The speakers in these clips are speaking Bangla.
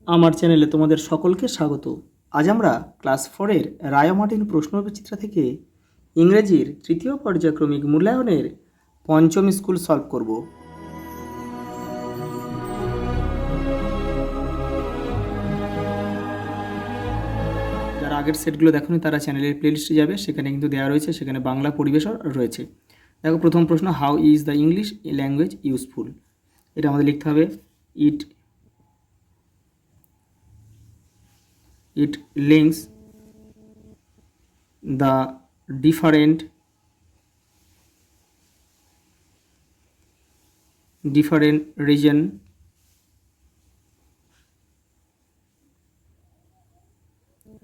আমার চ্যানেলে তোমাদের সকলকে স্বাগত। আজ আমরা ক্লাস 4-এর রায় মার্টিন প্রশ্নবিচিত্রা থেকে ইংরেজির তৃতীয় পর্যায়ক্রমিক মূল্যায়নের পঞ্চম স্কুল সলভ করব। যারা আগের সেটগুলো দেখোনি তারা চ্যানেলের প্লেলিস্টে যাবে, সেখানে কিন্তু দেওয়া রয়েছে, সেখানে বাংলা পরিবেশও রয়েছে। দেখো, প্রথম প্রশ্ন, how is the English language useful? এটা আমাদের লিখতে হবে, ইট links the different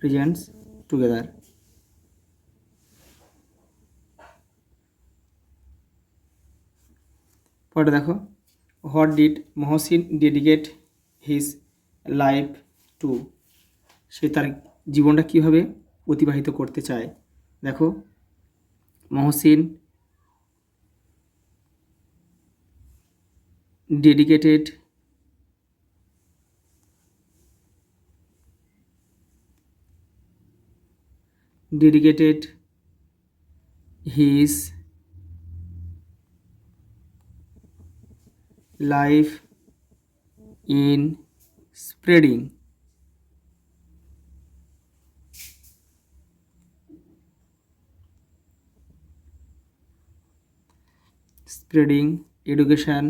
regions together. পরে দেখো, what did Mohsin dedicate his life to? সে তার জীবনটা কীভাবে অতিবাহিত করতে চায়। দেখো, Mohsin dedicated his life in spreading education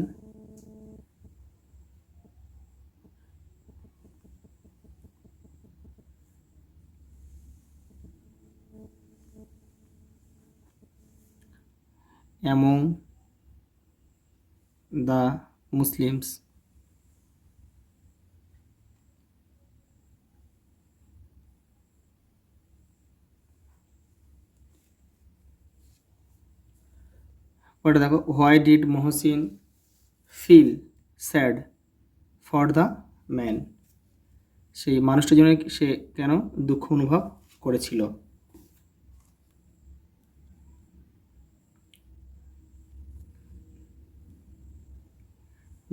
among the Muslims. পরে দেখো, why did Mohsin feel sad for the man? সেই মানুষটার জন্য সে কেন দুঃখ অনুভব করেছিল।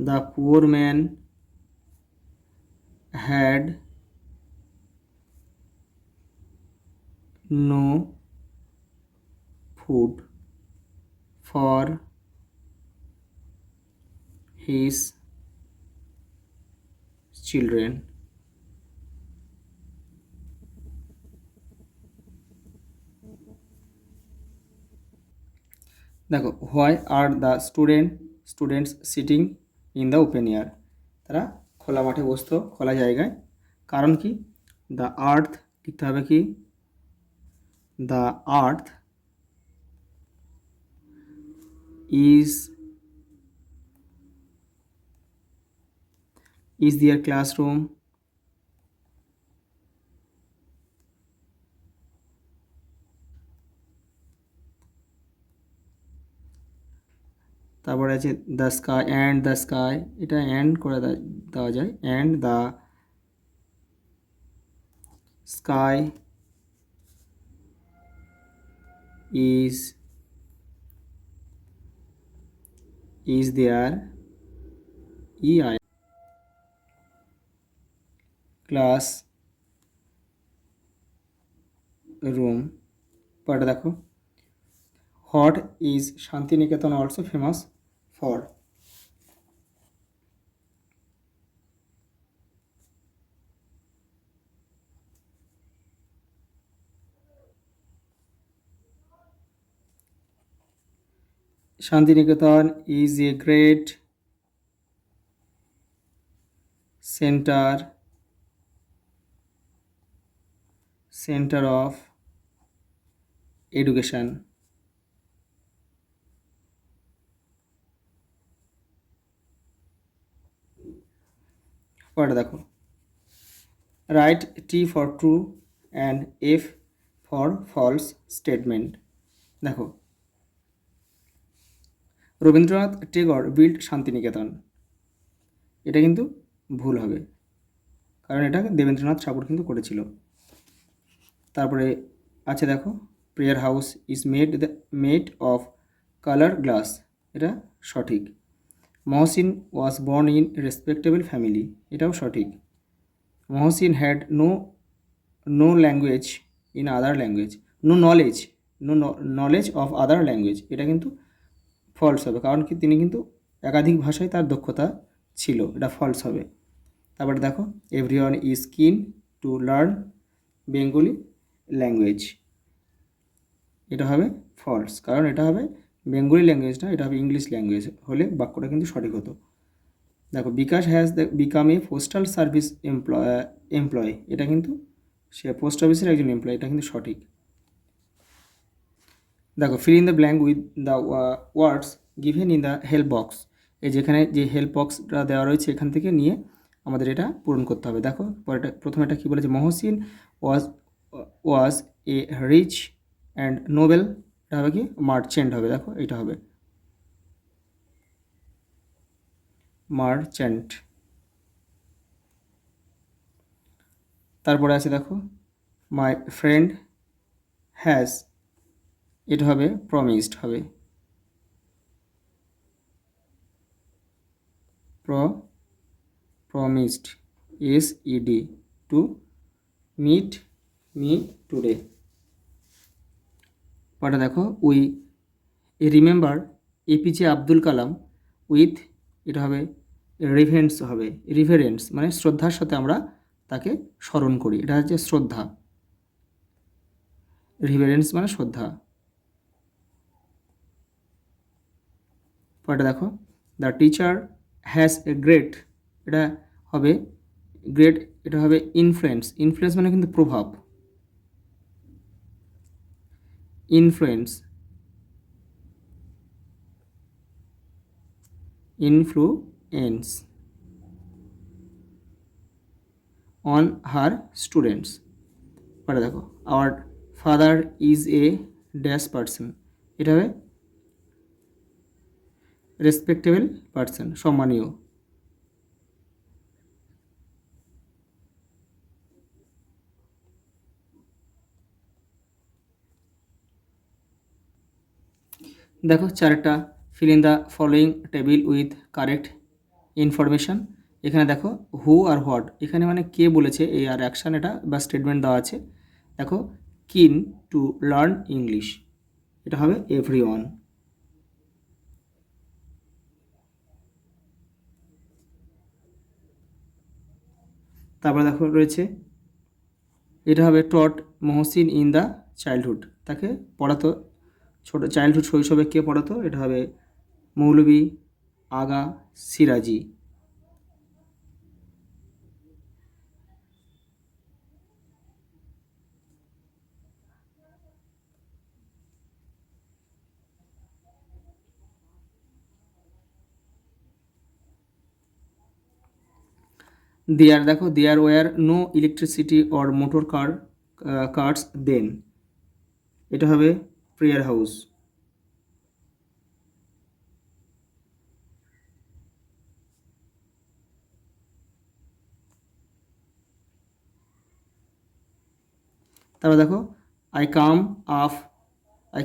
The poor man had no food for his children. দেখো, why are the students sitting in the open air? তারা খোলা মাঠে বসতো, খোলা জায়গায়। কারণ কি? the earth লিখতে হবে কি, the earth is their classroom তারপরে আছে the sky and the sky, এটা অ্যান্ড করে দেওয়া যায়, and the sky is their EI classroom. পরে দেখো, what is Shantiniketan also famous for? Shantiniketan is a great center of education. পরে দেখো, write T for true and F for false statement. দেখো, রবীন্দ্রনাথ টেগর বিল্ড শান্তিনিকেতন, এটা কিন্তু ভুল হবে, কারণ এটা দেবেন্দ্রনাথ ঠাকুর কিন্তু করেছিল। তারপরে আছে দেখো, prayer house is made of colour glass, এটা সঠিক। Mohsin was born in respectable family, এটাও সঠিক। Mohsin had no language in other language, no knowledge, knowledge of other language, এটা কিন্তু ফলস হবে, কারণ কি তিনি কিন্তু একাধিক ভাষায় তার দক্ষতা ছিল, এটা ফলস হবে। তারপরে দেখো everyone is keen to learn Bengali language, এটা হবে ফলস, কারণ এটা হবে বেঙ্গলি ল্যাঙ্গুয়েজ না, এটা হবে ইংলিশ ল্যাঙ্গুয়েজ, হলে বাক্যটা কিন্তু সঠিক হতো। দেখো Bikash has become a postal service employ, এটা কিন্তু সে পোস্ট অফিসের একজন এমপ্লয়, এটা কিন্তু সঠিক। দেখো fill in the blank with the words given in the help box, এই যেখানে যে হেল্প বক্সটা দেওয়া রয়েছে এখান থেকে নিয়ে আমাদের এটা পূরণ করতে হবে। দেখো পরেটা, প্রথমে এটা কী বলেছে, মহসিন ওয়াজ ওয়াজ এ রিচ অ্যান্ড নোবেল, এটা হবে কি মার্চেন্ট হবে, দেখো এটা হবে মার্চেন্ট। তারপরে আছে দেখো মাই ফ্রেন্ড হ্যাজ, এটা হবে প্রমিসড হবে, promised SED to meet me today. পরে দেখো we remember APJ Abdul Kalam with, এটা হবে রিভারেন্স মানে শ্রদ্ধার সাথে আমরা তাকে স্মরণ করি, এটা হচ্ছে শ্রদ্ধা, রিভারেন্স মানে শ্রদ্ধা। পরে দেখো the teacher has a great, এটা হবে গ্রেট, এটা হবে ইনফ্লুয়েন্স মানে কিন্তু প্রভাব, ইনফ্লুয়েন্স অন হার স্টুডেন্টস। পরে দেখো hour father is a dash person, এটা হবে রেসপেক্টেবল পার্সন, সম্মানীয়। দেখো চারটা fill in the following table with correct information, এখানে দেখো হু আর হোয়াট, এখানে মানে কে বলেছে এই আর অ্যাকশান এটা বা স্টেটমেন্ট দেওয়া আছে। দেখো কিন টু লার্ন ইংলিশ, এটা হবে এভরিওয়ান। তারপরে দেখো রয়েছে এটা হবে টট মহসিন ইন দ্য চাইল্ডহুড, তাকে পড়াতো চাইল্ডহুড শৈশবে কে পড়াতো, এটা হবে মৌলভী আগা সিরাজি। দেয়ার, দেখো there were no electricity or motor cars then, এটা হবে প্রেয়ার হাউস। তারপর দেখো আই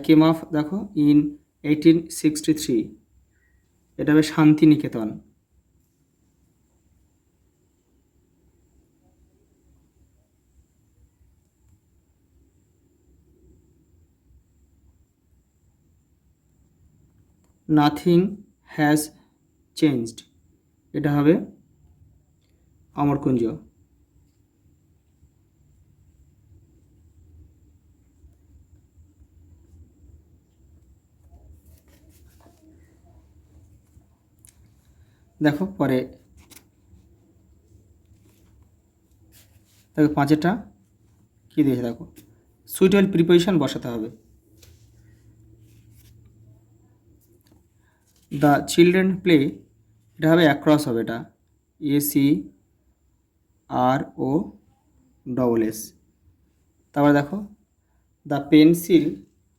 কেম আফ, দেখো ইন 1863, এটা হবে শান্তিনিকেতন। নাথিং হ্যাজ চেঞ্জড, এটা হবে অমরকুঞ্জ। দেখো পরে দেখো পাঁচেরটা কী দিয়েছে, দেখো সুইটেবল প্রিপোজিশন বসাতে হবে। দ্য চিলড্রেন প্লে, এটা হবে অ্যাক্রস হবে, এটা ACROSS। তারপরে দেখো দ্য পেন্সিল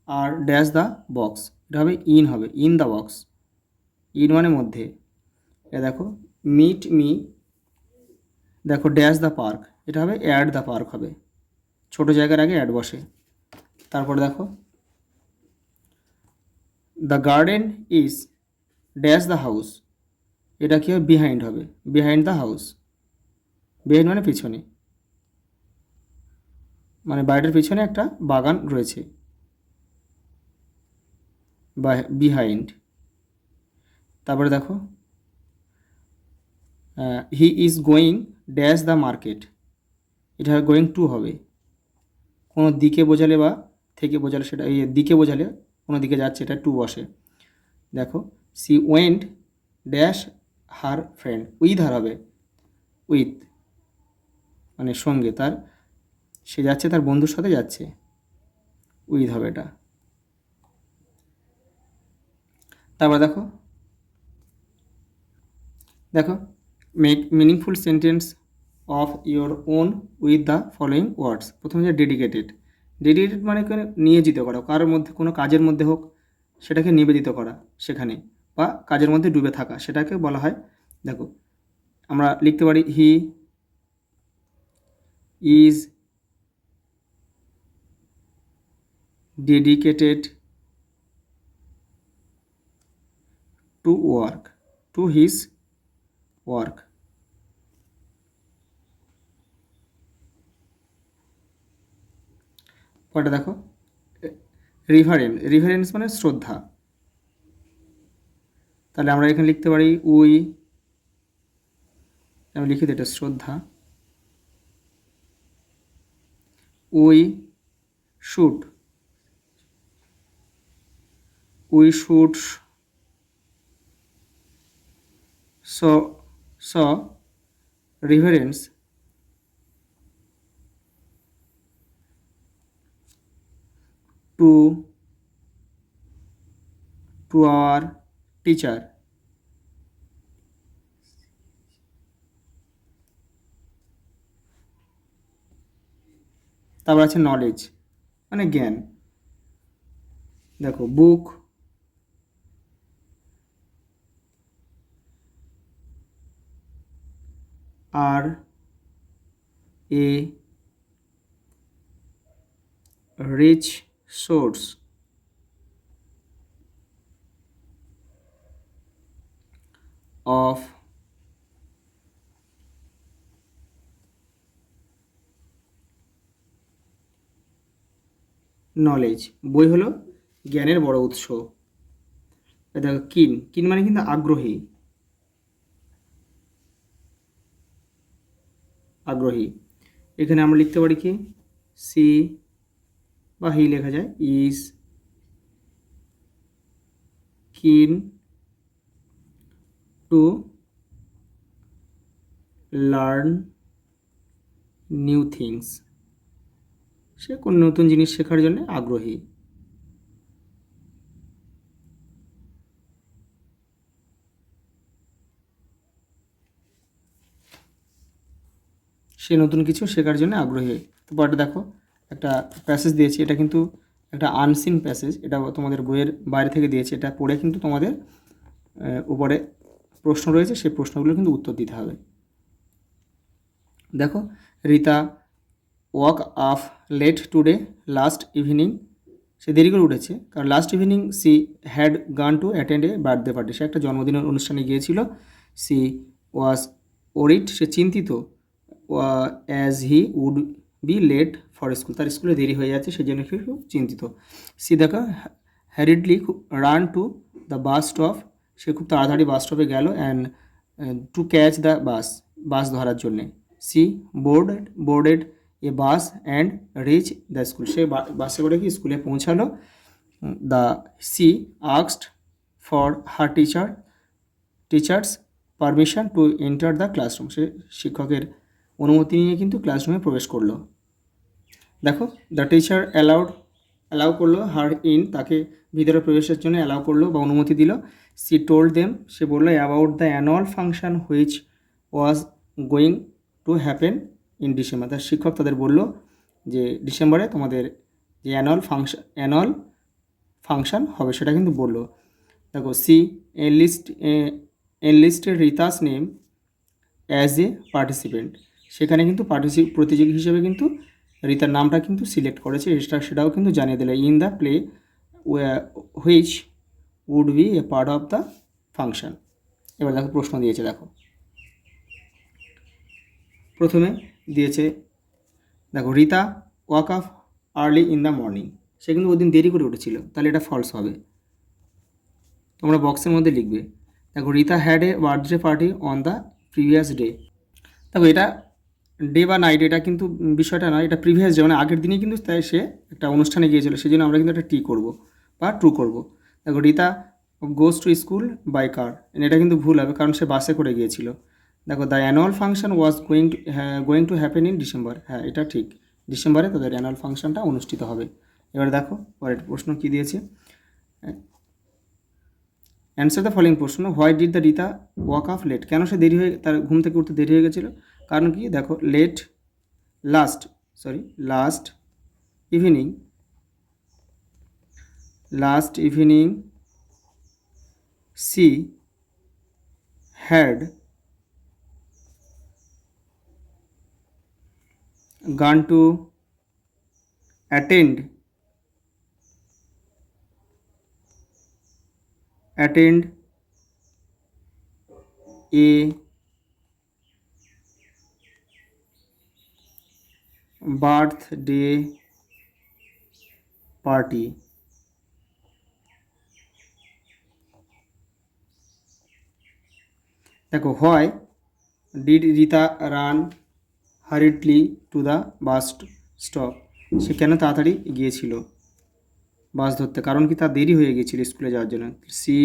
আর ড্যাশ দ্য বক্স, এটা হবে ইন দ্য বক্স, ইন মানে মধ্যে। এ দেখো মিট মি, দেখো ড্যাশ দ্য পার্ক, এটা হবে অ্যাড দ্য পার্ক হবে, ছোটো জায়গার আগে অ্যাড বসে। তারপরে দেখো the garden is dash the house, এটা কী হবে বিহাইন্ড হবে, বিহাইন্ড দ্য হাউস, বিহাইন্ড মানে পিছনে। মানে বাড়িটার পিছনে একটা বাগান রয়েছে, বিহাইন্ড। তারপরে দেখো he is going dash the market, এটা গোয়িং টু হবে, কোনো দিকে বোঝালে বা থেকে বোঝালে সেটা এই দিকে বোঝালে কোনো দিকে যাচ্ছে এটা টু বসে। দেখো she went dash her friend, with her হবে, উইথ মানে সঙ্গে, তার সে যাচ্ছে তার বন্ধুর সাথে যাচ্ছে, উইথ হবে এটা। তারপর দেখো দেখো make meaningful sentence of your own with the following words. প্রথমে যে ডেডিকেটেড, ডেডিকেটেড মানে নিয়োজিত করা, কারোর মধ্যে কোনো কাজের মধ্যে হোক সেটাকে নিবেদিত করা সেখানে, বা কাজের মধ্যে ডুবে থাকা সেটাকে বলা হয়। দেখো আমরা লিখতে পারি he is dedicated to work, to his work. পরে দেখো রিভারেন্স, রিভারেন্স মানে শ্রদ্ধা, তাহলে আমরা এখানে লিখতে পারি আমি লিখে দিই এটা শ্রদ্ধা, we should show reverence to our teacher। তারপর আছে নলেজ মানে জ্ঞান। দেখো book are a rich source of knowledge, বই হলো জ্ঞানের বড় উৎস। দেখো কিন মানে কিন্তু আগ্রহী, আগ্রহী। এখানে আমরা লিখতে পারি কি সি বা হি লেখা যায়, is keen to learn new things, সে কোনো নতুন জিনিস শেখার জন্য আগ্রহী। সে নতুন কিছু শেখার জন্য আগ্রহী। তো পরে দেখো একটা প্যাসেজ দিয়েছি, এটা কিন্তু একটা আনসিন প্যাসেজ, এটা তোমাদের বইয়ের বাইরে থেকে দিয়েছে, এটা পড়ে কিন্তু তোমাদের উপরে প্রশ্ন রয়েছে, সেই প্রশ্নগুলো কিন্তু উত্তর দিতে হবে। দেখো Rita woke up late today last evening, সে দেরি করে উঠেছে কারণ last evening she had gone to attend a birthday party, সে একটা জন্মদিনের অনুষ্ঠানে গিয়েছিল। সি ওয়াজ ওরিড, সে চিন্তিত, as he would be late for school, তার স্কুলে দেরি হয়ে যাচ্ছে সেই জন্য খুব চিন্তিত। সি দেখো hurriedly ran to the bus stop, সে খুব তাড়াতাড়ি বাস স্টপে গেল, and to catch the bus ধরার জন্যে। She boarded a bus and reach the school, সে বাসে করে কি স্কুলে পৌঁছালো। The she asked for her teachers permission to enter the classroom, সে শিক্ষকের অনুমতি নিয়ে কিন্তু ক্লাসরুমে প্রবেশ করলো। দেখো দ্য টিচার অ্যালাউ করলো হার ইন, তাকে ভিতরে প্রবেশের জন্য অ্যালাউ করলো বা অনুমতি দিল। সি টোল্ড দেম, সে বললো about the annual function which was going to happen in December, তার শিক্ষক তাদের বলল যে ডিসেম্বরে তোমাদের যে অ্যানুয়াল ফাংশন হবে সেটা কিন্তু বললো। দেখো she enlisted Rita's name as a participant, সেখানে কিন্তু প্রতিযোগী হিসেবে কিন্তু রিতার নামটা কিন্তু সিলেক্ট করেছে, সেটাও কিন্তু জানিয়ে দিল। In the play which would be a part of the function. এবার দেখো প্রশ্ন দিয়েছে, দেখো প্রথমে দিয়েছে দেখো Rita woke up early in the morning, সে কিন্তু ওই দিন দেরি করে উঠেছিল, তাহলে এটা ফলস হবে। তোমরা বক্সের মধ্যে লিখবে। দেখো Rita had a birthday party on the previous day. দেখো এটা ডে বা নাইট এটা কিন্তু বিষয়টা না, এটা প্রিভিয়াস ডে মানে আগের দিনই কিন্তু তাই সে একটা অনুষ্ঠানে গিয়েছিল, সেই জন্য আমরা কিন্তু একটা টি করব বা ট্রু করব। দেখো Rita goes to school by car, এটা কিন্তু ভুল হবে কারণ সে বাসে করে গিয়েছিল। দেখো the annual function was going to happen in December, হ্যাঁ এটা ঠিক, ডিসেম্বরে তাদের অ্যানুয়াল ফাংশনটা অনুষ্ঠিত হবে। এবার দেখো পরের প্রশ্ন কী দিয়েছে, অ্যান্সার দ্য ফলোইং প্রশ্ন, why did the Rita wake up late, কেন সে দেরি হয়ে তার ঘুম থেকে উঠতে দেরি হয়ে গেছিলো? কারণ কি, দেখো late last evening she had gone to attend a birthday party। দেখো হয় did Rita ran hurriedly to the bus stop, সে কেন তাড়াতাড়ি গিয়েছিল বাস ধরতে, কারণ কি তার দেরি হয়ে গিয়েছিল স্কুলে যাওয়ার জন্য। She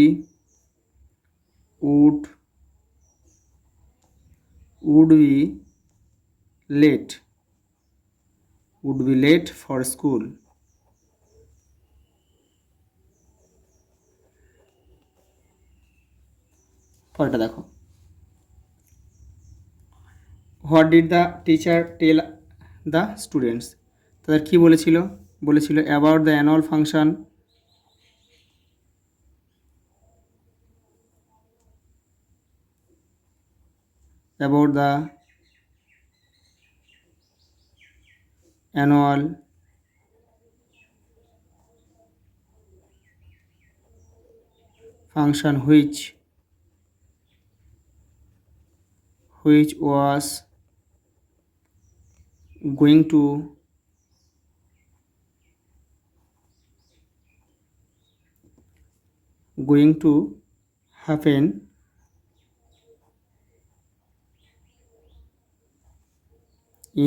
would be late for school. পরেরটা দেখো, what did the teacher tell the students, তাদের কী বলেছিল about the annual function, about the annual function which was going to happen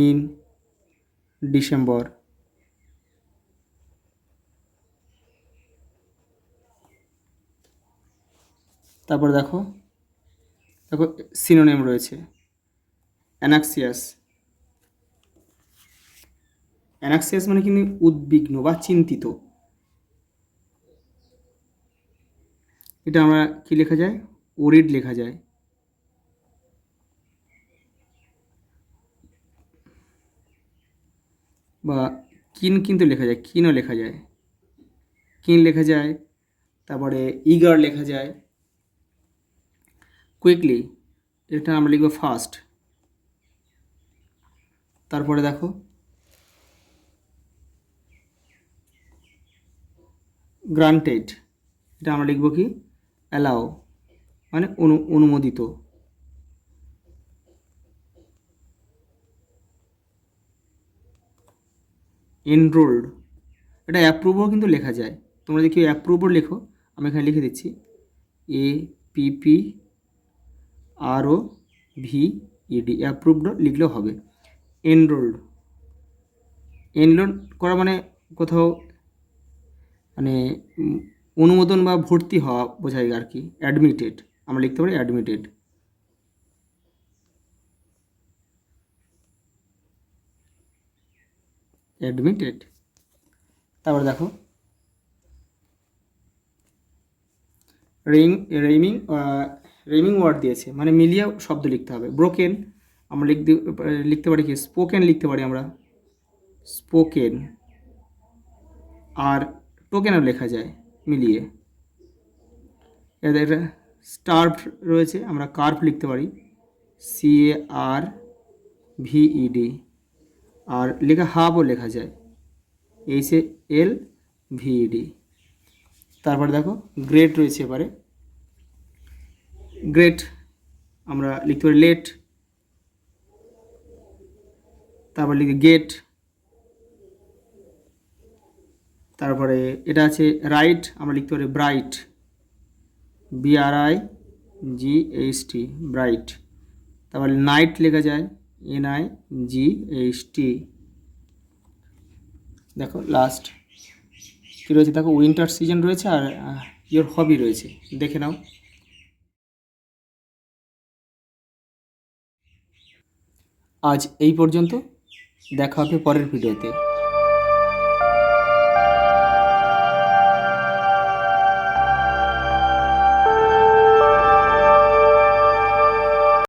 in December। তারপর দেখো সিনোনিম রয়েছে, অ্যানাক্সিয়াস মানে কিন্তু উদ্বিগ্ন বা চিন্তিত, এটা আমরা কি লেখা যায়, ওরিড লেখা যায়। বা কিন্তু লেখা যায়, কিনও লেখা যায়, লেখা যায়। তারপরে ইগার লেখা যায়। কুইকলি এটা আমরা লিখব ফাস্ট। তারপরে দেখো গ্রান্টেড, এটা আমরা লিখব কি অ্যালাও, মানে অনুমোদিত। এনরোল্ড, এটা অ্যাপ্রুভও কিন্তু লেখা যায়, তোমরা যদি কেউ অ্যাপ্রুভও লেখো, আমি এখানে লিখে দিচ্ছি APPROVED, অ্যাপ্রুভড লিখলেও হবে। এনরোল্ড করা মানে কোথাও মানে অনুমোদন বা ভর্তি হওয়া বোঝায় আর কি। অ্যাডমিটেড আমরা লিখতে পারি অ্যাডমিটেড। তারপরে দেখো রেমিং ওয়ার্ড দিয়েছে, মানে মিলিয়ে শব্দ লিখতে হবে। ব্রোকেন আমরা লিখতে পারি কি স্পোকেন লিখতে পারি আমরা স্পোকেন, আর টোকেনও লেখা যায় মিলিয়ে। এদের স্টার্ভ রয়েছে, আমরা কার্ভ লিখতে পারি CARVED, আর লেখা হাবও লেখা যায় HALVED। তারপরে দেখো গ্রেট রয়েছে, এবারে গ্রেট আমরা লিখতে পারি লেট, তারপর লিখি গেট, তারপরে এটা আছে রাইট, আমরা লিখতে পারি ব্রাইট, BRIGHT, ব্রাইট। তারপরে নাইট লেখা যায় NIGHT। দেখো লাস্ট কী রয়েছে, দেখো উইন্টার সিজন রয়েছে আর ইয়োর হবি রয়েছে, দেখে নাও। আজ এই পর্যন্ত, দেখা হবে পরের ভিডিওতে।